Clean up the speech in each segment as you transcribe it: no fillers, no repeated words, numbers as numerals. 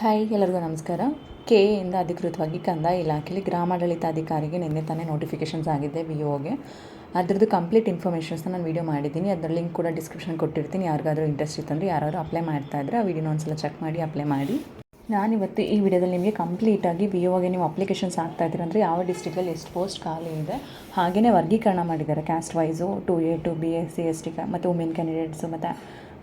Hi, ಎಲ್ಲರಿಗೂ ನಮಸ್ಕಾರ. ಕೆಎಯಿಂದ ಅಧಿಕೃತವಾಗಿ ಕಂದಾಯ ಇಲಾಖೆಯಲ್ಲಿ ಗ್ರಾಮಾಡಳಿತಾಧಿಕಾರಿಗೆ ನಿನ್ನೆ ತಾನೇ ನೋಟಿಫಿಕೇಷನ್ಸ್ ಆಗಿದೆ ವಿ.ಒಗೆ. ಅದರದ್ದು ಕಂಪ್ಲೀಟ್ ಇನ್ಫಾರ್ಮೇಷನ್ಸ್ನ ನಾನು ವೀಡಿಯೋ ಮಾಡಿದ್ದೀನಿ. ಅದರ ಲಿಂಕ್ ಕೂಡ ಡಿಸ್ಕ್ರಿಪ್ಷನ್ ಕೊಟ್ಟಿರ್ತೀನಿ. ಯಾರಿಗಾದರೂ ಇಂಟ್ರೆಸ್ಟ್ ಇತ್ತಂದರೆ ಯಾರಾದರೂ ಅಪ್ಲೈ ಮಾಡ್ತಾ ಇದ್ದರೆ ಆ ವಿಡಿಯೋನ ಒಂದ್ಸಲ ಚೆಕ್ ಮಾಡಿ ಅಪ್ಲೈ ಮಾಡಿ. ನಾನಿವತ್ತು ಈ ವಿಡಿಯೋದಲ್ಲಿ ನಿಮಗೆ ಕಂಪ್ಲೀಟಾಗಿ ವಿ.ಒಗೆ ನೀವು ಅಪ್ಲಿಕೇಶನ್ಸ್ ಆಗ್ತಾ ಇದ್ದೀರ ಅಂದರೆ ಯಾವ ಡಿಸ್ಟ್ರಿಕ್ಟಲ್ಲಿ ಎಷ್ಟು ಪೋಸ್ಟ್ ಖಾಲಿ ಇದೆ, ಹಾಗೆಯೇ ವರ್ಗೀಕರಣ ಮಾಡಿದ್ದಾರೆ caste wise 2A 2B SC ST ಮತ್ತು ವುಮೆನ್ ಕ್ಯಾಂಡಿಡೇಟ್ಸು ಮತ್ತು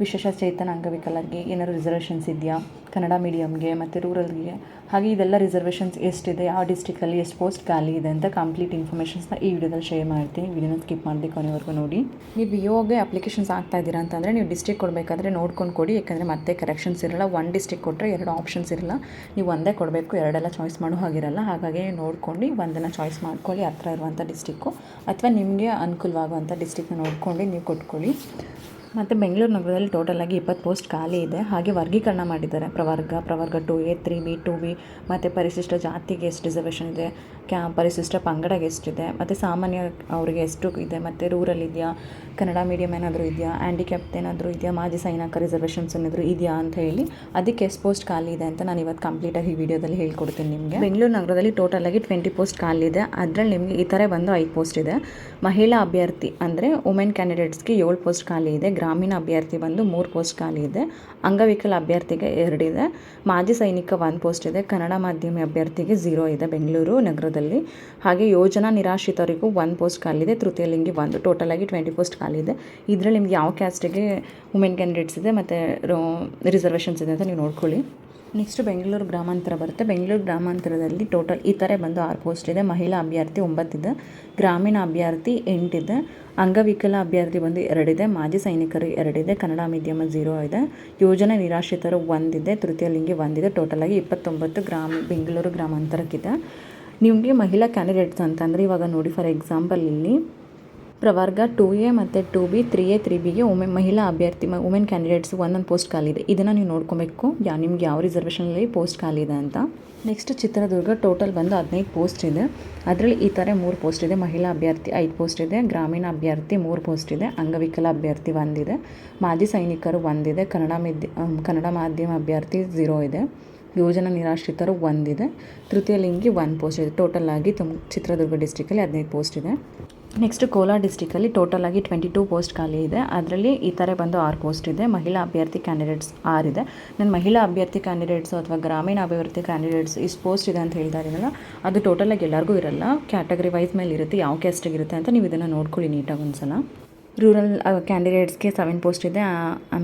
ವಿಶೇಷ ಚೇತನ ಅಂಗವಿಕಲರಿಗೆ ಏನಾದರೂ ರಿಸರ್ವೇಷನ್ಸ್ ಇದೆಯಾ, ಕನ್ನಡ ಮೀಡಿಯಮ್ಗೆ ಮತ್ತು ರೂರಲ್ಗೆ, ಹಾಗೆ ಇದೆಲ್ಲ ರಿಸರ್ವೇಷನ್ಸ್ ಎಷ್ಟಿದೆ, ಯಾವ ಡಿಸ್ಟ್ರಿಕ್ಟಲ್ಲಿ ಎಷ್ಟು ಪೋಸ್ಟ್ ಖಾಲಿ ಇದೆ ಅಂತ ಕಂಪ್ಲೀಟ್ ಇನ್ಫಾರ್ಮೇಷನ್ಸ್ನ ಈ ವಿಡಿಯೋದಲ್ಲಿ ಶೇರ್ ಮಾಡ್ತೀನಿ. ವಿಡಿಯೋನ ಸ್ಕಿಪ್ ಮಾಡಬೇಕು ಕೊನೆವರೆಗೂ ನೋಡಿ. ನೀವು ವಿ.ಒಗೆ ಅಪ್ಲಿಕೇಶನ್ಸ್ ಆಗ್ತಾ ಇದ್ದೀರಾ ಅಂತಂದರೆ ನೀವು ಡಿಸ್ಟ್ರಿಕ್ಟ್ ಕೊಡಬೇಕಾದ್ರೆ ನೋಡ್ಕೊಂಡು ಕೊಡಿ. ಯಾಕಂದರೆ ಮತ್ತೆ ಕರೆಕ್ಷನ್ಸ್ ಇರಲ್ಲ. ಒಂದು ಡಿಸ್ಟ್ರಿಕ್ಟ್ ಕೊಟ್ಟರೆ 2 ಆಪ್ಷನ್ಸ್ ಇರಲ್ಲ. ನೀವು ಒಂದೇ ಕೊಡಬೇಕು, ಎರಡೆಲ್ಲ ಚಾಯ್ಸ್ ಮಾಡೋ ಹಾಗಿರಲ್ಲ. ಹಾಗಾಗಿ ನೋಡ್ಕೊಂಡು ಒಂದನ್ನು ಚಾಯ್ಸ್ ಮಾಡ್ಕೊಳ್ಳಿ, ಹತ್ರ ಇರುವಂಥ ಡಿಸ್ಟ್ರಿಕ್ಕು ಅಥವಾ ನಿಮಗೆ ಅನುಕೂಲವಾಗುವಂಥ ಡಿಸ್ಟ್ರಿಕ್ನ ನೋಡ್ಕೊಂಡು ನೀವು ಕೊಟ್ಕೊಳ್ಳಿ. ಮತ್ತು ಬೆಂಗಳೂರು ನಗರದಲ್ಲಿ ಟೋಟಲಾಗಿ 20 ಪೋಸ್ಟ್ ಖಾಲಿ ಇದೆ. ಹಾಗೆ ವರ್ಗೀಕರಣ ಮಾಡಿದ್ದಾರೆ. ಪ್ರವರ್ಗ 2A 3B 2B ಮತ್ತು ಪರಿಶಿಷ್ಟ ಜಾತಿಗೆ ಎಷ್ಟು ರಿಸರ್ವೇಷನ್ ಇದೆ, ಪರಿಶಿಷ್ಟ ಪಂಗಡಗೆ ಎಷ್ಟಿದೆ, ಮತ್ತು ಸಾಮಾನ್ಯ ಅವರಿಗೆ ಎಷ್ಟು ಇದೆ, ಮತ್ತು ರೂರಲ್ ಇದೆಯಾ, ಕನ್ನಡ ಮೀಡಿಯಮ್ ಏನಾದರೂ ಇದೆಯಾ, ಹ್ಯಾಂಡಿಕ್ಯಾಪ್ಟ್ ಏನಾದರೂ ಇದೆಯಾ, ಮಾಜಿ ಸೈನಿಕ ರಿಸರ್ವೇಷನ್ಸ್ ಏನಾದರೂ ಇದೆಯಾ ಅಂತ ಹೇಳಿ ಅದಕ್ಕೆ ಎಷ್ಟು ಪೋಸ್ಟ್ ಖಾಲಿ ಇದೆ ಅಂತ ನಾನು ಇವತ್ತು ಕಂಪ್ಲೀಟಾಗಿ ಈ ವಿಡಿಯೋದಲ್ಲಿ ಹೇಳ್ಕೊಡ್ತೀನಿ ನಿಮಗೆ. ಬೆಂಗಳೂರು ನಗರದಲ್ಲಿ ಟೋಟಲಾಗಿ 20 ಪೋಸ್ಟ್ ಖಾಲಿ ಇದೆ. ಅದರಲ್ಲಿ ನಿಮಗೆ ಈ ಥರ ಬಂದು 5 ಪೋಸ್ಟ್ ಇದೆ. ಮಹಿಳಾ ಅಭ್ಯರ್ಥಿ ಅಂದರೆ ವುಮೆನ್ ಕ್ಯಾಂಡಿಡೇಟ್ಸ್ಗೆ 7 ಪೋಸ್ಟ್ ಖಾಲಿ ಇದೆ. ಗ್ರಾಮೀಣ ಅಭ್ಯರ್ಥಿ ಬಂದು 3 ಪೋಸ್ಟ್ ಖಾಲಿ ಇದೆ. ಅಂಗವಿಕಲ ಅಭ್ಯರ್ಥಿಗೆ 2 ಇದೆ. ಮಾಜಿ ಸೈನಿಕ 1 ಪೋಸ್ಟ್ ಇದೆ. ಕನ್ನಡ ಮಾಧ್ಯಮ ಅಭ್ಯರ್ಥಿಗೆ 0 ಇದೆ ಬೆಂಗಳೂರು ನಗರದಲ್ಲಿ. ಹಾಗೆ ಯೋಜನಾ ನಿರಾಶ್ರಿತರಿಗೂ 1 ಪೋಸ್ಟ್ ಖಾಲಿ ಇದೆ. ತೃತೀಯ ಲಿಂಗಿ 1. ಟೋಟಲಾಗಿ 20 ಪೋಸ್ಟ್ ಖಾಲಿ ಇದೆ. ಇದರಲ್ಲಿ ನಿಮ್ಗೆ ಯಾವ ಕ್ಯಾಸ್ಟಿಗೆ ವುಮೆನ್ ಕ್ಯಾಂಡಿಡೇಟ್ಸ್ ಇದೆ ಮತ್ತು ರಿಸರ್ವೇಷನ್ಸ್ ಇದೆ ಅಂತ ನೀವು ನೋಡ್ಕೊಳ್ಳಿ. ನೆಕ್ಸ್ಟು ಬೆಂಗಳೂರು ಗ್ರಾಮಾಂತರ ಬರುತ್ತೆ. ಬೆಂಗಳೂರು ಗ್ರಾಮಾಂತರದಲ್ಲಿ ಟೋಟಲ್ ಈ ಥರ ಬಂದು 6 ಪೋಸ್ಟ್ ಇದೆ. ಮಹಿಳಾ ಅಭ್ಯರ್ಥಿ 9 ಇದೆ. ಗ್ರಾಮೀಣ ಅಭ್ಯರ್ಥಿ 8 ಇದೆ. ಅಂಗವಿಕಲ ಅಭ್ಯರ್ಥಿ ಬಂದು 2 ಇದೆ. ಮಾಜಿ ಸೈನಿಕರು 2 ಇದೆ. ಕನ್ನಡ ಮೀಡಿಯಮ್ 0 ಇದೆ. ಯೋಜನಾ ನಿರಾಶ್ರಿತರು 1 ಇದೆ. ತೃತೀಯ ಲಿಂಗಿ 1 ಇದೆ. ಟೋಟಲಾಗಿ 29 ಬೆಂಗಳೂರು ಗ್ರಾಮಾಂತರಕ್ಕಿದೆ. ನಿಮಗೆ ಮಹಿಳಾ ಕ್ಯಾಂಡಿಡೇಟ್ಸ್ ಅಂತಂದರೆ ಇವಾಗ ನೋಡಿ, ಫಾರ್ ಎಕ್ಸಾಂಪಲ್ ಇಲ್ಲಿ ಪ್ರವರ್ಗ 2A ಮತ್ತು 2B 3A 3Bಗೆ ಮಹಿಳಾ ಅಭ್ಯರ್ಥಿ ವುಮೆನ್ ಕ್ಯಾಂಡಿಡೇಟ್ಸ್ ಒಂದೊಂದು ಪೋಸ್ಟ್ ಖಾಲಿ ಇದೆ. ಇದನ್ನು ನೀವು ನೋಡ್ಕೊಬೇಕು ನಿಮ್ಗೆ ಯಾವ ರಿಸರ್ವೇಷನಲ್ಲಿ ಪೋಸ್ಟ್ ಖಾಲಿ ಇದೆ ಅಂತ. ನೆಕ್ಸ್ಟ್ ಚಿತ್ರದುರ್ಗ ಟೋಟಲ್ ಬಂದು 15 ಪೋಸ್ಟ್ ಇದೆ. ಅದರಲ್ಲಿ ಈ ಥರ 3 ಪೋಸ್ಟ್ ಇದೆ. ಮಹಿಳಾ ಅಭ್ಯರ್ಥಿ 5 ಪೋಸ್ಟ್ ಇದೆ. ಗ್ರಾಮೀಣ ಅಭ್ಯರ್ಥಿ 3 ಪೋಸ್ಟ್ ಇದೆ. ಅಂಗವಿಕಲ ಅಭ್ಯರ್ಥಿ 1 ಇದೆ. ಮಾಜಿ ಸೈನಿಕರು 1 ಇದೆ. ಕನ್ನಡ ಮಾಧ್ಯಮ ಅಭ್ಯರ್ಥಿ 0 ಇದೆ. ಯೋಜನಾ ನಿರಾಶ್ರಿತರು 1 ಇದೆ. ತೃತೀಯ ಲಿಂಗಿ 1 ಪೋಸ್ಟ್ ಇದೆ. ಟೋಟಲ್ ಆಗಿ ಚಿತ್ರದುರ್ಗ ಡಿಸ್ಟ್ರಿಕ್ಕಲ್ಲಿ 15 ಪೋಸ್ಟ್ ಇದೆ. ನೆಕ್ಸ್ಟ್ ಕೋಲಾರ ಡಿಸ್ಟ್ರಿಕ್ಕಲ್ಲಿ ಟೋಟಲ್ ಆಗಿ 22 ಪೋಸ್ಟ್ ಖಾಲಿ ಇದೆ. ಅದರಲ್ಲಿ ಈ ಥರ ಬಂದು 6 ಪೋಸ್ಟ್ ಇದೆ. ಮಹಿಳಾ ಅಭ್ಯರ್ಥಿ ಕ್ಯಾಂಡಿಡೇಟ್ಸ್ 6 ಇದೆ. ನಾನು ಮಹಿಳಾ ಅಭ್ಯರ್ಥಿ ಕ್ಯಾಂಡಿಡೇಟ್ಸು ಅಥವಾ ಗ್ರಾಮೀಣ ಅಭಿವೃದ್ಧಿ ಕ್ಯಾಂಡಿಡೇಟ್ಸ್ ಇಷ್ಟು ಪೋಸ್ಟ್ ಇದೆ ಅಂತ ಹೇಳ್ತಾ ಇದ್ದೀನಲ್ಲ, ಅದು ಟೋಟಲಾಗಿ ಎಲ್ಲರಿಗೂ ಇರಲ್ಲ. ಕ್ಯಾಟಗರಿ ವೈಸ್ ಮೇಲೆ ಇರುತ್ತೆ, ಯಾವ ಕ್ಯಾಸ್ಟಿಗಿರುತ್ತೆ ಅಂತ ನೀವು ಇದನ್ನು ನೋಡ್ಕೊಳ್ಳಿ ನೀಟಾಗಿ ಒಂದ್ಸಲ. ರೂರಲ್ ಕ್ಯಾಂಡಿಡೇಟ್ಸ್ಗೆ 7 ಪೋಸ್ಟ್ ಇದೆ.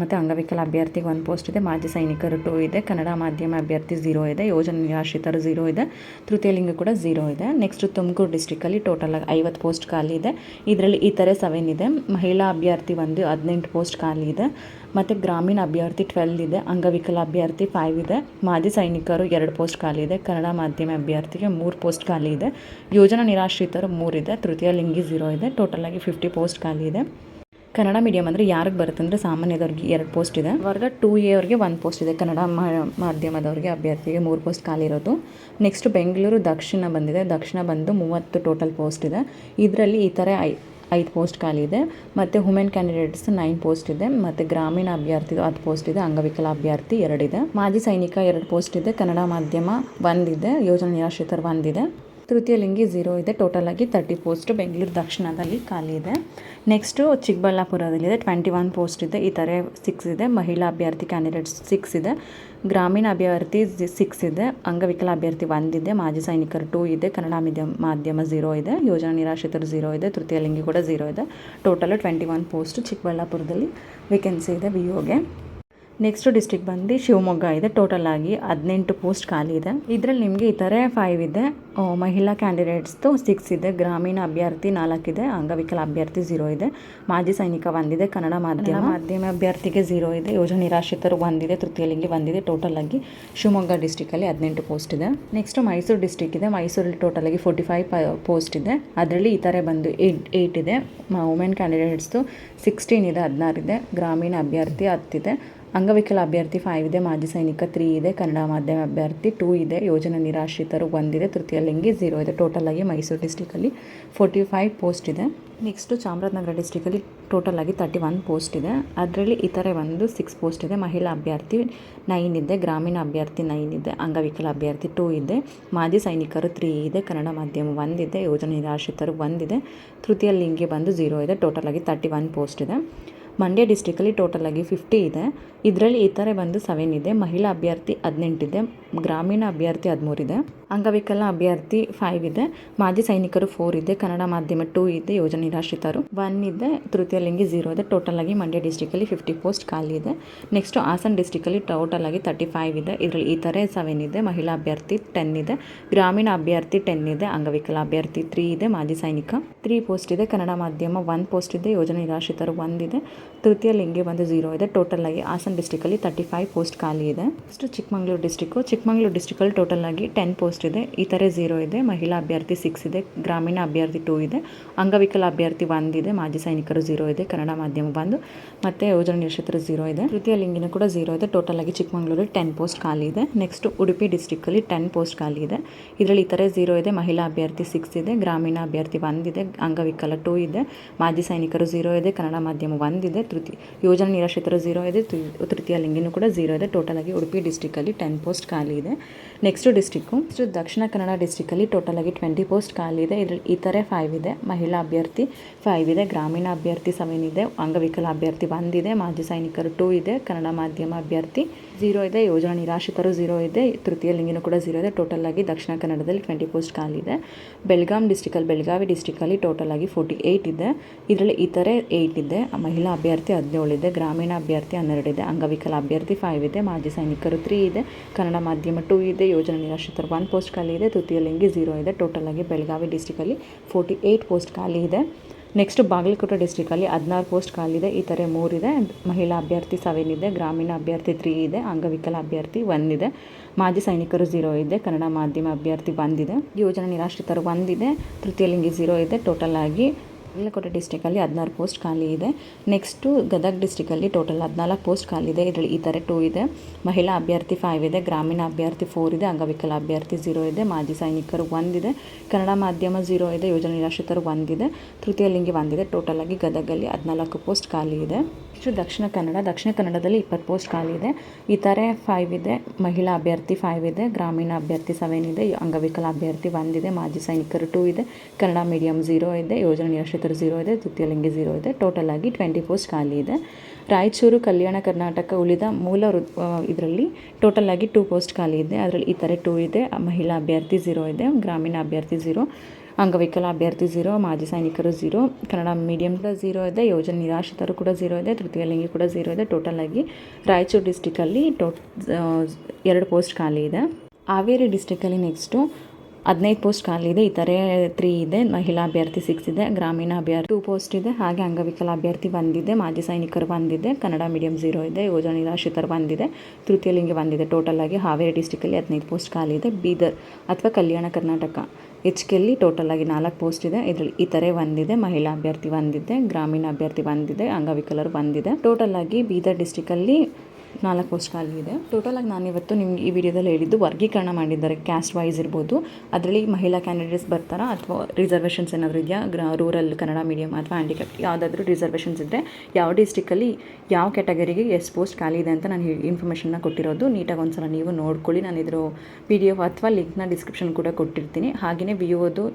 ಮತ್ತು ಅಂಗವಿಕಲ ಅಭ್ಯರ್ಥಿಗೆ 1 ಪೋಸ್ಟ್ ಇದೆ. ಮಾಜಿ ಸೈನಿಕರು 2 ಇದೆ. ಕನ್ನಡ ಮಾಧ್ಯಮ ಅಭ್ಯರ್ಥಿ 0 ಇದೆ. ಯೋಜನಾ ನಿರಾಶ್ರಿತರು 0 ಇದೆ. ತೃತೀಯ ಲಿಂಗ ಕೂಡ 0 ಇದೆ. ನೆಕ್ಸ್ಟ್ ತುಮಕೂರು ಡಿಸ್ಟ್ರಿಕ್ಕಲ್ಲಿ ಟೋಟಲಾಗಿ 50 ಪೋಸ್ಟ್ ಖಾಲಿ ಇದೆ. ಇದರಲ್ಲಿ ಈ ಥರ 7 ಇದೆ. ಮಹಿಳಾ ಅಭ್ಯರ್ಥಿ ಒಂದು 18 ಪೋಸ್ಟ್ ಖಾಲಿ ಇದೆ. ಮತ್ತು ಗ್ರಾಮೀಣ ಅಭ್ಯರ್ಥಿ 12 ಇದೆ. ಅಂಗವಿಕಲ ಅಭ್ಯರ್ಥಿ 5 ಇದೆ. ಮಾಜಿ ಸೈನಿಕರು 2 ಪೋಸ್ಟ್ ಖಾಲಿ ಇದೆ. ಕನ್ನಡ ಮಾಧ್ಯಮ ಅಭ್ಯರ್ಥಿಗೆ 3 ಪೋಸ್ಟ್ ಖಾಲಿ ಇದೆ. ಯೋಜನಾ ನಿರಾಶ್ರಿತರು 3 ಇದೆ. ತೃತೀಯ ಲಿಂಗಿ 0 ಇದೆ. ಟೋಟಲಾಗಿ 50 ಪೋಸ್ಟ್ ಖಾಲಿ ಇದೆ. ಕನ್ನಡ ಮೀಡಿಯಮ್ ಅಂದರೆ ಯಾರಿಗೆ ಬರುತ್ತೆ ಅಂದರೆ ಸಾಮಾನ್ಯದವ್ರಿಗೆ 2 ಪೋಸ್ಟ್ ಇದೆ. ವರ್ಗ 2A ಅವ್ರಿಗೆ 1 ಪೋಸ್ಟ್ ಇದೆ. ಕನ್ನಡ ಮಾಧ್ಯಮದವ್ರಿಗೆ ಅಭ್ಯರ್ಥಿಗೆ 3 ಪೋಸ್ಟ್ ಖಾಲಿ ಇರೋದು. ನೆಕ್ಸ್ಟ್ ಬೆಂಗಳೂರು ದಕ್ಷಿಣ ಬಂದಿದೆ. ದಕ್ಷಿಣ ಬಂದು 30 ಟೋಟಲ್ ಪೋಸ್ಟ್ ಇದೆ. ಇದರಲ್ಲಿ ಈ ಥರ 5 ಪೋಸ್ಟ್ ಖಾಲಿ ಇದೆ. ಮತ್ತು ವುಮೆನ್ ಕ್ಯಾಂಡಿಡೇಟ್ಸ್ 9 ಪೋಸ್ಟ್ ಇದೆ. ಮತ್ತು ಗ್ರಾಮೀಣ ಅಭ್ಯರ್ಥಿ 10 ಪೋಸ್ಟ್ ಇದೆ. ಅಂಗವಿಕಲ ಅಭ್ಯರ್ಥಿ 2 ಇದೆ. ಮಾಜಿ ಸೈನಿಕ 2 ಪೋಸ್ಟ್ ಇದೆ. ಕನ್ನಡ ಮಾಧ್ಯಮ 1 ಇದೆ. ಯೋಜನಾ ನಿರಾಶ್ರಿತರು 1 ಇದೆ. ತೃತೀಯ ಲಿಂಗಿ 0 ಇದೆ. ಟೋಟಲಾಗಿ 30 ಪೋಸ್ಟ್ ಬೆಂಗಳೂರು ದಕ್ಷಿಣದಲ್ಲಿ ಖಾಲಿ ಇದೆ. ನೆಕ್ಸ್ಟು ಚಿಕ್ಕಬಳ್ಳಾಪುರದಲ್ಲಿದೆ. 21 ಪೋಸ್ಟ್ ಇದೆ. ಈ ಥರ 6 ಇದೆ. ಮಹಿಳಾ ಅಭ್ಯರ್ಥಿ ಕ್ಯಾಂಡಿಡೇಟ್ಸ್ 6 ಇದೆ. ಗ್ರಾಮೀಣ ಅಭ್ಯರ್ಥಿ 6 ಇದೆ. ಅಂಗವಿಕಲ ಅಭ್ಯರ್ಥಿ 1 ಇದೆ. ಮಾಜಿ ಸೈನಿಕರು 2 ಇದೆ. ಕನ್ನಡ ಮಾಧ್ಯಮ 0 ಇದೆ. ಯೋಜನಾ ನಿರಾಶ್ರಿತರು 0 ಇದೆ. ತೃತೀಯ ಲಿಂಗಿ ಕೂಡ 0 ಇದೆ. ಟೋಟಲ್ 21 ಪೋಸ್ಟ್ ಚಿಕ್ಕಬಳ್ಳಾಪುರದಲ್ಲಿ ವೇಕೆನ್ಸಿ ಇದೆ ವಿ.ಒಗೆ. ನೆಕ್ಸ್ಟ್ ಡಿಸ್ಟ್ರಿಕ್ಟ್ ಬಂದು ಶಿವಮೊಗ್ಗ ಇದೆ. ಟೋಟಲ್ ಆಗಿ 18 ಪೋಸ್ಟ್ ಖಾಲಿ ಇದೆ. ಇದರಲ್ಲಿ ನಿಮಗೆ ಈ ಥರ 5 ಇದೆ. ಮಹಿಳಾ ಕ್ಯಾಂಡಿಡೇಟ್ಸ್ದು 6 ಇದೆ. ಗ್ರಾಮೀಣ ಅಭ್ಯರ್ಥಿ 4 ಇದೆ. ಅಂಗವಿಕಲ ಅಭ್ಯರ್ಥಿ 0 ಇದೆ. ಮಾಜಿ ಸೈನಿಕ 1 ಇದೆ. ಕನ್ನಡ ಮಾಧ್ಯಮ ಅಭ್ಯರ್ಥಿಗೆ 0 ಇದೆ. ಯೋಜನಾ ನಿರಾಶ್ರಿತರು 1 ಇದೆ. ತೃತೀಯ ಲಿಂಗಿ 1 ಇದೆ. ಟೋಟಲ್ ಆಗಿ ಶಿವಮೊಗ್ಗ ಡಿಸ್ಟ್ರಿಕ್ಕಲ್ಲಿ 18 ಪೋಸ್ಟ್ ಇದೆ. ನೆಕ್ಸ್ಟ್ ಮೈಸೂರು ಡಿಸ್ಟ್ರಿಕ್ಟ್ ಇದೆ. ಮೈಸೂರಲ್ಲಿ ಟೋಟಲ್ ಆಗಿ 45 ಪೋಸ್ಟ್ ಇದೆ. ಅದರಲ್ಲಿ ಈ ಥರ ಬಂದು 8 ಇದೆ. ವುಮೆನ್ ಕ್ಯಾಂಡಿಡೇಟ್ಸ್ದು 16 ಇದೆ. 16 ಇದೆ. ಗ್ರಾಮೀಣ ಅಭ್ಯರ್ಥಿ 10 ಇದೆ. ಅಂಗವಿಕಲ ಅಭ್ಯರ್ಥಿ 5 ಇದೆ. ಮಾಜಿ ಸೈನಿಕ 3 ಇದೆ. ಕನ್ನಡ ಮಾಧ್ಯಮ ಅಭ್ಯರ್ಥಿ 2 ಇದೆ. ಯೋಜನಾ ನಿರಾಶ್ರಿತರು 1 ಇದೆ. ತೃತೀಯ ಲಿಂಗಿ 0 ಇದೆ. ಟೋಟಲ್ ಆಗಿ ಮೈಸೂರು ಡಿಸ್ಟ್ರಿಕ್ಕಲ್ಲಿ 45 ಪೋಸ್ಟ್ ಇದೆ. ನೆಕ್ಸ್ಟು ಚಾಮರಾಜನಗರ ಡಿಸ್ಟ್ರಿಕಲ್ಲಿ ಟೋಟಲ್ ಆಗಿ 31 ಪೋಸ್ಟ್ ಇದೆ. ಅದರಲ್ಲಿ ಇತರೆ ಒಂದು 6 ಪೋಸ್ಟ್ ಇದೆ. ಮಹಿಳಾ ಅಭ್ಯರ್ಥಿ 9 ಇದೆ, ಗ್ರಾಮೀಣ ಅಭ್ಯರ್ಥಿ 9 ಇದೆ, ಅಂಗವಿಕಲ ಅಭ್ಯರ್ಥಿ 2 ಇದೆ, ಮಾಜಿ ಸೈನಿಕರು 3 ಇದೆ, ಕನ್ನಡ ಮಾಧ್ಯಮ 1 ಇದೆ, ಯೋಜನೆ ನಿರಾಶ್ರಿತರು 1 ಇದೆ, ತೃತೀಯ ಲಿಂಗಿ ಬಂದು 0 ಇದೆ. ಟೋಟಲ್ ಆಗಿ 31 ಪೋಸ್ಟ್ ಇದೆ. ಮಂಡ್ಯ ಡಿಸ್ಟ್ರಿಕಲ್ಲಿ ಟೋಟಲ್ ಆಗಿ 50 ಇದೆ. ಇದರಲ್ಲಿ ಇತರೆ ಬಂದು 7 ಇದೆ, ಮಹಿಳಾ ಅಭ್ಯರ್ಥಿ 18 ಇದೆ, ಗ್ರಾಮೀಣ ಅಭ್ಯರ್ಥಿ 13 ಇದೆ, ಅಂಗವಿಕಲ ಅಭ್ಯರ್ಥಿ 5 ಇದೆ, ಮಾಜಿ ಸೈನಿಕರು 4 ಇದೆ, ಕನ್ನಡ ಮಾಧ್ಯಮ 2 ಇದೆ, ಯೋಜನೆ ನಿರಾಶ್ರಿತರು 1 ಇದೆ, ತೃತೀಯ ಲಿಂಗಿ 0 ಇದೆ. ಟೋಟಲ್ ಆಗಿ ಮಂಡ್ಯ ಡಿಸ್ಟ್ರಿಕಲ್ಲಿ 50 ಪೋಸ್ಟ್ ಖಾಲಿ ಇದೆ. ನೆಕ್ಸ್ಟು ಹಾಸನ ಡಿಸ್ಟ್ರಿಕಲ್ಲಿ ಟೋಟಲ್ ಆಗಿ 35 ಇದೆ. ಇದರಲ್ಲಿ ಇತರೆ 7 ಇದೆ, ಮಹಿಳಾ ಅಭ್ಯರ್ಥಿ 10 ಇದೆ, ಗ್ರಾಮೀಣ ಅಭ್ಯರ್ಥಿ 10 ಇದೆ, ಅಂಗವಿಕಲ ಅಭ್ಯರ್ಥಿ 3 ಇದೆ, ಮಾಜಿ ಸೈನಿಕ 3 ಪೋಸ್ಟ್ ಇದೆ, ಕನ್ನಡ ಮಾಧ್ಯಮ 1 ಪೋಸ್ಟ್ ಇದೆ, ಯೋಜನೆ ನಿರಾಶ್ರಿತರು 1 ಇದೆ, ತೃತೀಯ ಲಿಂಗಿ ಬಂದು 0 ಇದೆ. ಟೋಟಲ್ ಆಗಿ ಹಾಸನ ಡಿಸ್ಟ್ರಿಕಲ್ಲಿ 35 ಪೋಸ್ಟ್ ಖಾಲಿ ಇದೆ. ನೆಕ್ಸ್ಟ್ ಚಿಕ್ಕಮಗಳೂರು ಡಿಸ್ಟ್ರಿಕ್ಟಲ್ಲಿ ಟೋಟಲ್ ಆಗಿ 10 ಪೋಸ್ಟ್ ಇದೆ. ಇತರೆ 0 ಇದೆ, ಮಹಿಳಾ ಅಭ್ಯರ್ಥಿ 6 ಇದೆ, ಗ್ರಾಮೀಣ ಅಭ್ಯರ್ಥಿ 2 ಇದೆ, ಅಂಗವಿಕಲ ಅಭ್ಯರ್ಥಿ 1 ಇದೆ, ಮಾಜಿ ಸೈನಿಕರು 0 ಇದೆ, ಕನ್ನಡ ಮಾಧ್ಯಮ 1 ಮತ್ತು ಯೋಜನೆ ನಿರಾಶ್ರಿತರು 0 ಇದೆ, ತೃತೀಯ ಲಿಂಗಿನೂ ಕೂಡ 0 ಇದೆ. ಟೋಟಲ್ ಆಗಿ ಚಿಕ್ಕಮಗಳೂರಲ್ಲಿ 10 ಪೋಸ್ಟ್ ಖಾಲಿ ಇದೆ. ನೆಕ್ಸ್ಟ್ ಉಡುಪಿ ಡಿಸ್ಟ್ರಿಕ್ಕಲ್ಲಿ 10 ಪೋಸ್ಟ್ ಖಾಲಿ ಇದೆ. ಇದರಲ್ಲಿ ಇತರೆ 0 ಇದೆ, ಮಹಿಳಾ ಅಭ್ಯರ್ಥಿ 6 ಇದೆ, ಗ್ರಾಮೀಣ ಅಭ್ಯರ್ಥಿ 1 ಇದೆ, ಅಂಗವಿಕಲ 2 ಇದೆ, ಮಾಜಿ ಸೈನಿಕರು 0 ಇದೆ, ಕನ್ನಡ ಮಾಧ್ಯಮ 1 ಇದೆ, ಯೋಜನೆ ನಿರಾಶ್ರಿತರು 0 ಇದೆ, ತೃತೀಯ ಲಿಂಗಿನೂ ಕೂಡ 0 ಇದೆ. ಟೋಟಲ್ ಆಗಿ ಉಡುಪಿ ಡಿಸ್ಟ್ರಿಕ್ಕಲ್ಲಿ 10 ಪೋಸ್ಟ್ ಖಾಲಿ ಇದೆ. ನೆಕ್ಸ್ಟ್ ದಕ್ಷಿಣ ಕನ್ನಡ ಡಿಸ್ಟ್ರಿಕ್ಕಲ್ಲಿ ಟೋಟಲ್ ಆಗಿ 20 ಪೋಸ್ಟ್ ಖಾಲಿ ಇದೆ. ಇದರಲ್ಲಿ ಇತರೆ 5 ಇದೆ, ಮಹಿಳಾ ಅಭ್ಯರ್ಥಿ 5 ಇದೆ, ಗ್ರಾಮೀಣ ಅಭ್ಯರ್ಥಿ 7 ಇದೆ, ಅಂಗವಿಕಲ ಅಭ್ಯರ್ಥಿ 1 ಇದೆ, ಮಾಜಿ ಸೈನಿಕರು 2 ಇದೆ, ಕನ್ನಡ ಮಾಧ್ಯಮ ಅಭ್ಯರ್ಥಿ 0 ಇದೆ, ಯೋಜನೆ ನಿರಾಶ್ರಿತರು 0 ಇದೆ, ತೃತೀಯ ಲಿಂಗಿನೂ ಕೂಡ 0 ಇದೆ. ಟೋಟಲ್ ಆಗಿ ದಕ್ಷಿಣ ಕನ್ನಡದಲ್ಲಿ 20 ಪೋಸ್ಟ್ ಖಾಲಿ ಇದೆ. ಬೆಳಗಾವಿ ಡಿಸ್ಟ್ರಿಕ್ಕಲ್ಲಿ ಟೋಟಲ್ ಆಗಿ 48 ಇದೆ. ಇದರಲ್ಲಿ ಇತರೆ 8 ಇದೆ, ಮಹಿಳಾ ಅಭ್ಯರ್ಥಿ 17 ಇದೆ, ಗ್ರಾಮೀಣ ಅಭ್ಯರ್ಥಿ 12 ಇದೆ, ಅಂಗವಿಕಲ ಅಭ್ಯರ್ಥಿ 5 ಇದೆ, ಮಾಜಿ ಸೈನಿಕರು 3 ಇದೆ, ಕನ್ನಡ ಮಾಧ್ಯಮ 2 ಇದೆ, ಯೋಜನೆ ನಿರಾಶ್ರಿತರು 1 ಪೋಸ್ಟ್ ಖಾಲಿ ಇದೆ, ತೃತೀಯ ಲಿಂಗಿ 0 ಇದೆ. ಟೋಟಲ್ ಆಗಿ ಬೆಳಗಾವಿ ಡಿಸ್ಟ್ರಿಕ್ಕಲ್ಲಿ 48 ಪೋಸ್ಟ್ ಖಾಲಿ ಇದೆ. ನೆಕ್ಸ್ಟ್ ಬಾಗಲಕೋಟೆ ಡಿಸ್ಟ್ರಿಕ್ಕಲ್ಲಿ 16 ಪೋಸ್ಟ್ ಖಾಲಿ ಇದೆ. ಇತರೆ 3 ಇದೆ, ಮಹಿಳಾ ಅಭ್ಯರ್ಥಿ 7 ಇದೆ, ಗ್ರಾಮೀಣ ಅಭ್ಯರ್ಥಿ 3 ಇದೆ, ಅಂಗವಿಕಲ ಅಭ್ಯರ್ಥಿ 1 ಇದೆ, ಮಾಜಿ ಸೈನಿಕರು 0 ಇದೆ, ಕನ್ನಡ ಮಾಧ್ಯಮ ಅಭ್ಯರ್ಥಿ 1 ಇದೆ, ಯೋಜನೆ ನಿರಾಶ್ರಿತರು 1 ಇದೆ, ತೃತೀಯ ಲಿಂಗಿ 0 ಇದೆ. ಟೋಟಲ್ ಆಗಿ ಬಾಗಲಕೋಟೆ ಡಿಸ್ಟ್ರಿಕ್ಕಲ್ಲಿ 16 ಪೋಸ್ಟ್ ಖಾಲಿ ಇದೆ. ನೆಕ್ಸ್ಟು ಗದಗ ಡಿಸ್ಟ್ರಿಕ್ಕಲ್ಲಿ ಟೋಟಲ್ 14 ಪೋಸ್ಟ್ ಖಾಲಿ ಇದೆ. ಇದರಲ್ಲಿ ಇತರೆ 2 ಇದೆ, ಮಹಿಳಾ ಅಭ್ಯರ್ಥಿ 5 ಇದೆ, ಗ್ರಾಮೀಣ ಅಭ್ಯರ್ಥಿ 4 ಇದೆ, ಅಂಗವಿಕಲ ಅಭ್ಯರ್ಥಿ 0 ಇದೆ, ಮಾಜಿ ಸೈನಿಕರು 1 ಇದೆ, ಕನ್ನಡ ಮಾಧ್ಯಮ 0 ಇದೆ, ಯೋಜನೆ ನಿರಾಶ್ರಿತರು 1 ಇದೆ, ತೃತೀಯ ಲಿಂಗಿ 1 ಇದೆ. ಟೋಟಲ್ ಆಗಿ ಗದಗಲ್ಲಿ 14 ಪೋಸ್ಟ್ ಖಾಲಿ ಇದೆ. ನೆಕ್ಸ್ಟು ದಕ್ಷಿಣ ಕನ್ನಡದಲ್ಲಿ 20 ಪೋಸ್ಟ್ ಖಾಲಿ ಇದೆ. ಇತರೆ 5 ಇದೆ, ಮಹಿಳಾ ಅಭ್ಯರ್ಥಿ 5 ಇದೆ, ಗ್ರಾಮೀಣ ಅಭ್ಯರ್ಥಿ 7 ಇದೆ, ಅಂಗವಿಕಲ ಅಭ್ಯರ್ಥಿ 1 ಇದೆ, ಮಾಜಿ ಸೈನಿಕರು 2 ಇದೆ, ಕನ್ನಡ ಮೀಡಿಯಂ 0 ಇದೆ, ಯೋಜನೆ ನಿರಾಶ್ರಿತರು 0 ಇದೆ, ತೃತೀಯ ಲಿಂಗಿ 0 ಇದೆ. ಟೋಟಲ್ ಆಗಿ 20 ಪೋಸ್ಟ್ ಖಾಲಿ ಇದೆ. ರಾಯಚೂರು ಕಲ್ಯಾಣ ಕರ್ನಾಟಕ ಉಳಿದ ಮೂಲ ಇದರಲ್ಲಿ ಟೋಟಲ್ ಆಗಿ 2 ಪೋಸ್ಟ್ ಖಾಲಿ ಇದೆ. ಅದರಲ್ಲಿ ಇತರೆ 2 ಇದೆ, ಮಹಿಳಾ ಅಭ್ಯರ್ಥಿ 0 ಇದೆ, ಗ್ರಾಮೀಣ ಅಭ್ಯರ್ಥಿ 0, ಅಂಗವಿಕಲ ಅಭ್ಯರ್ಥಿ 0, ಮಾಜಿ ಸೈನಿಕರು 0, ಕನ್ನಡ ಮೀಡಿಯಂ ಕೂಡ 0 ಇದೆ, ಯೋಜನೆ ನಿರಾಶ್ರಿತರು ಕೂಡ 0 ಇದೆ, ತೃತೀಯ ಲಿಂಗಿ ಕೂಡ 0 ಇದೆ. ಟೋಟಲ್ ಆಗಿ ರಾಯಚೂರು ಡಿಸ್ಟ್ರಿಕ್ಕಲ್ಲಿ 2 ಪೋಸ್ಟ್ ಖಾಲಿ ಇದೆ. ಹಾವೇರಿ ಡಿಸ್ಟ್ರಿಕ್ಕಲ್ಲಿ ನೆಕ್ಸ್ಟು 15 ಪೋಸ್ಟ್ ಖಾಲಿ ಇದೆ. ಇತರೆ 3 ಇದೆ, ಮಹಿಳಾ ಅಭ್ಯರ್ಥಿ 6 ಇದೆ, ಗ್ರಾಮೀಣ ಅಭ್ಯರ್ಥಿ 2 ಪೋಸ್ಟ್ ಇದೆ, ಹಾಗೆ ಅಂಗವಿಕಲ ಅಭ್ಯರ್ಥಿ 1 ಇದೆ, ಮಾಜಿ ಸೈನಿಕರು 1 ಇದೆ, ಕನ್ನಡ ಮೀಡಿಯಂ 0 ಇದೆ, ಯೋಜನೆ ನಿರಾಶ್ರಿತರು 1 ಇದೆ, ತೃತೀಯ ಲಿಂಗಿ 1 ಇದೆ. ಟೋಟಲ್ ಆಗಿ ಹಾವೇರಿ ಡಿಸ್ಟ್ರಿಕ್ಕಲ್ಲಿ 15 ಪೋಸ್ಟ್ ಖಾಲಿ ಇದೆ. ಬೀದರ್ ಅಥವಾ ಕಲ್ಯಾಣ ಕರ್ನಾಟಕ HKಯಲ್ಲಿ ಟೋಟಲ್ ಆಗಿ 4 ಪೋಸ್ಟ್ ಇದೆ. ಇದರಲ್ಲಿ ಇತರೆ 1 ಇದೆ, ಮಹಿಳಾ ಅಭ್ಯರ್ಥಿ 1 ಇದೆ, ಗ್ರಾಮೀಣ ಅಭ್ಯರ್ಥಿ 1 ಇದೆ, ಅಂಗವಿಕಲರು 1 ಇದೆ. ಟೋಟಲ್ ಆಗಿ ಬೀದರ್ ಡಿಸ್ಟ್ರಿಕ್ಕಲ್ಲಿ 4 ಪೋಸ್ಟ್ ಖಾಲಿ ಇದೆ. ಟೋಟಲ್ ಆಗಿ ನಾನಿವತ್ತು ನಿಮ್ಗೆ ಈ ವಿಡಿಯೋದಲ್ಲಿ ಹೇಳಿದ್ದು ವರ್ಗೀಕರಣ ಮಾಡಿದ್ದಾರೆ, ಕ್ಯಾಸ್ಟ್ ವೈಸ್ ಇರ್ಬೋದು, ಅದರಲ್ಲಿ ಮಹಿಳಾ ಕ್ಯಾಂಡಿಡೇಟ್ಸ್ ಬರ್ತಾರಾ ಅಥವಾ ರಿಸರ್ವೇಷನ್ಸ್ ಏನಾದರೂ ಇದೆಯಾ, ರೂರಲ್ ಕನ್ನಡ ಮೀಡಿಯಂ ಅಥವಾ ಹ್ಯಾಂಡಿಕ್ಯಾಪ್ ಯಾವುದಾದ್ರೂ ರಿಸರ್ವೇಷನ್ಸ್ ಇದ್ದರೆ ಯಾವ ಡಿಸ್ಟ್ರಿಕ್ಕಲ್ಲಿ ಯಾವ ಕ್ಯಾಟಗರಿಗೆ ಎಷ್ಟು ಪೋಸ್ಟ್ ಖಾಲಿ ಇದೆ ಅಂತ ನಾನು ಇನ್ಫಾರ್ಮೇಷನ್ನ ಕೊಟ್ಟಿರೋದು. ನೀಟಾಗಿ ಒಂದ್ಸಲ ನೀವು ನೋಡ್ಕೊಳ್ಳಿ. ನಾನು ಇದ್ರ PDF ಅಥವಾ ಲಿಂಕ್ನ ಡಿಸ್ಕ್ರಿಪ್ಷನ್ ಕೂಡ ಕೊಟ್ಟಿರ್ತೀನಿ. ಹಾಗೆಯೇ VOದು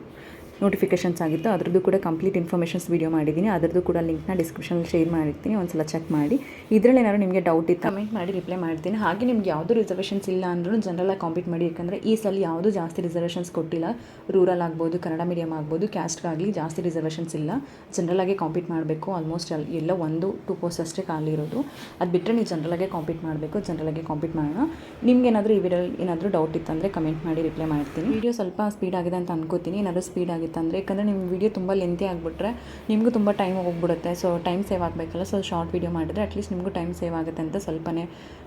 ನೋಟಿಫಿಕೇಷನ್ಸ್ ಆಗಿತ್ತು, ಅದರದ್ದು ಕೂಡ ಕಂಪ್ಲೀಟ್ ಇನ್ಫಾರ್ಮೇಷನ್ಸ್ ವೀಡಿಯೋ ಮಾಡಿದ್ದೀನಿ. ಅದರದ್ದು ಕೂಡ ಲಿಂಕ್ನ ಡಿಸ್ಕ್ರಿಪ್ಷನಲ್ಲಿ ಶೇರ್ ಮಾಡಿರ್ತೀನಿ, ಒಂದ್ಸಲ ಚೆಕ್ ಮಾಡಿ. ಇದರಲ್ಲಿ ಏನಾದ್ರು ನಿಮಗೆ ಡೌಟ್ ಇತ್ತು ಕಮೆಂಟ್ ಮಾಡಿ ರಿಪ್ಲೈ ಮಾಡ್ತೀನಿ. ಹಾಗೆ ನಿಮ್ಗೆ ಯಾವುದೂ ರಿಸರ್ವೇಷನ್ಸ್ ಇಲ್ಲ ಅಂದ್ರೂ ಜನರಲಾಗಿ ಕಾಂಪೀಟ್ ಮಾಡಿ, ಯಾಕಂದರೆ ಈ ಸಲ ಯಾವುದೂ ಜಾಸ್ತಿ ರಿಸರ್ವೇಷನ್ಸ್ ಕೊಟ್ಟಿಲ್ಲ. ರೂರಲ್ ಆಗ್ಬೋದು, ಕನ್ನಡ ಮೀಡಿಯಮ್ ಆಗ್ಬೋದು, ಕ್ಯಾಸ್ಟ್ಗಾಗಲಿ ಜಾಸ್ತಿ ರಿಸರ್ವೇಷನ್ಸ್ ಇಲ್ಲ. ಜನರಲಾಗಿ ಕಾಂಪೀಟ್ ಮಾಡಬೇಕು. ಆಲ್ಮೋಸ್ಟ್ ಎಲ್ಲ 1-2 ಪೋಸ್ಟ್ ಅಷ್ಟೇ ಖಾಲಿ ಇರೋದು. ಅದು ಬಿಟ್ಟರೆ ನೀವು ಜನರಲಾಗೆ ಕಾಂಪೀಟ್ ಮಾಡಬೇಕು. ಜನರಲಾಗಿ ಕಾಂಪೀಟ್ ಮಾಡೋಣ. ನಿಮ್ಗೆ ಏನಾದರೂ ಈ ವಿಡಿಯೋಲಿ ಏನಾದರೂ ಡೌಟ್ ಇತ್ತಂದರೆ ಕಮೆಂಟ್ ಮಾಡಿ ರಿಪ್ಲೈ ಮಾಡ್ತೀನಿ. ವಿಡಿಯೋ ಸ್ವಲ್ಪ ಸ್ಪೀಡ್ ಆಗಿದೆ ಅಂತ ಅನ್ಕೋತೀನಿ. ಏನಾದರೂ ಸ್ಪೀಡ್ ಆಗಿದೆ ಅಂದರೆ, ಯಾಕಂದರೆ ನಿಮ್ಮ ವಿಡಿಯೋ ತುಂಬ ಲೆಂತಿ ಆಗಿಬಿಟ್ರೆ ನಿಮಗೂ ತುಂಬ ಟೈಮ್ ಹೋಗ್ಬಿಡುತ್ತೆ. ಸೊ ಟೈಮ್ ಸೇವ್ ಆಗಬೇಕಲ್ಲ. ಸೊ ಶಾರ್ಟ್ ವಿಡಿಯೋ ಮಾಡಿದರೆ ಅಟ್ಲೀಸ್ಟ್ ನಿಮಗೂ ಟೈಮ್ ಸೇವ್ ಆಗುತ್ತೆ ಅಂತ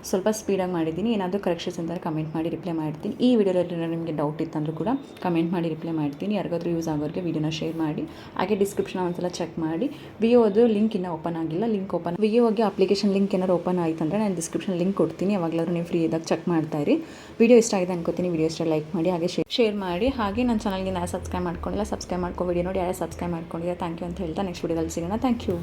ಸ್ವಲ್ಪ ಸ್ಪೀಡಾಗಿ ಮಾಡಿದ್ದೀನಿ. ಏನಾದರೂ ಕರೆಕ್ಷನ್ಸ್ ಅಂತಾರೆ ಕಮೆಂಟ್ ಮಾಡಿ ರಿಪ್ಲೈ ಮಾಡ್ತೀನಿ. ಈ ವಿಡಿಯೋದಲ್ಲಿ ನಿಮಗೆ ಡೌಟ್ ಇತ್ತಂದ್ರೂ ಕೂಡ ಕಮೆಂಟ್ ಮಾಡಿ ರಿಪ್ಲೈ ಮಾಡ್ತೀನಿ. ಯಾರಿಗಾದ್ರೂ ಯೂಸ್ ಆಗೋರಿಗೆ ವಿಡಿಯೋನ ಶೇರ್ ಮಾಡಿ. ಹಾಗೆ ಡಿಸ್ಕ್ರಿಪ್ಷನ್ ಒಂದ್ಸಲ ಚೆಕ್ ಮಾಡಿ. VOದು ಲಿಂಕ್ ಇನ್ನೂ ಓಪನ್ ಆಗಿಲ್ಲ. VOಗೆ ಅಪ್ಲಿಕೇಶನ್ ಲಿಂಕ್ ಏನಾದ್ರು ಓಪನ್ ಆಯಿತು ಅಂದರೆ ನಾನು ಡಿಸ್ಕ್ರಿಪ್ಷನ್ ಲಿಂಕ್ ಕೊಡ್ತೀನಿ. ಯಾವಾಗಲಾದ್ರೂ ನೀವು ಫ್ರೀ ಇದ್ದಾಗ ಚೆಕ್ ಮಾಡ್ತಾ ಇರಿ. ವಿಡಿಯೋ ಇಷ್ಟ ಆಗಿದೆ ಅನ್ಕೋತೀನಿ. ವಿಡಿಯೋ ಇಷ್ಟ ಲೈಕ್ ಮಾಡಿ, ಹಾಗೆ ಶೇರ್ ಮಾಡಿ. ಹಾಗೆ ನನ್ನ ಚಾನಲ್ಗೆ ಸಬ್ಸ್ಕ್ರೈಬ್ ಮಾಡ್ಕೊಂಡಿಲ್ಲ ಸಬ್ಸ್ಕ್ರೈಬ್ ಮಾಡ್ಕೊ ವಿಡಿಯೋ ನೋಡಿ ಯಾರು ಸಬ್ಸ್ಕ್ರೈಬ್ ಮಾಡ್ಕೊಂಡಿದ್ದಾರೆ ಥ್ಯಾಂಕ್ ಯು ಅಂತ ಹೇಳ್ತಾ ನೆಕ್ಸ್ಟ್ ವಿಡಿಯೋದಲ್ಲಿ ಸಿಗೋಣ ಥ್ಯಾಂಕ್ ಯು.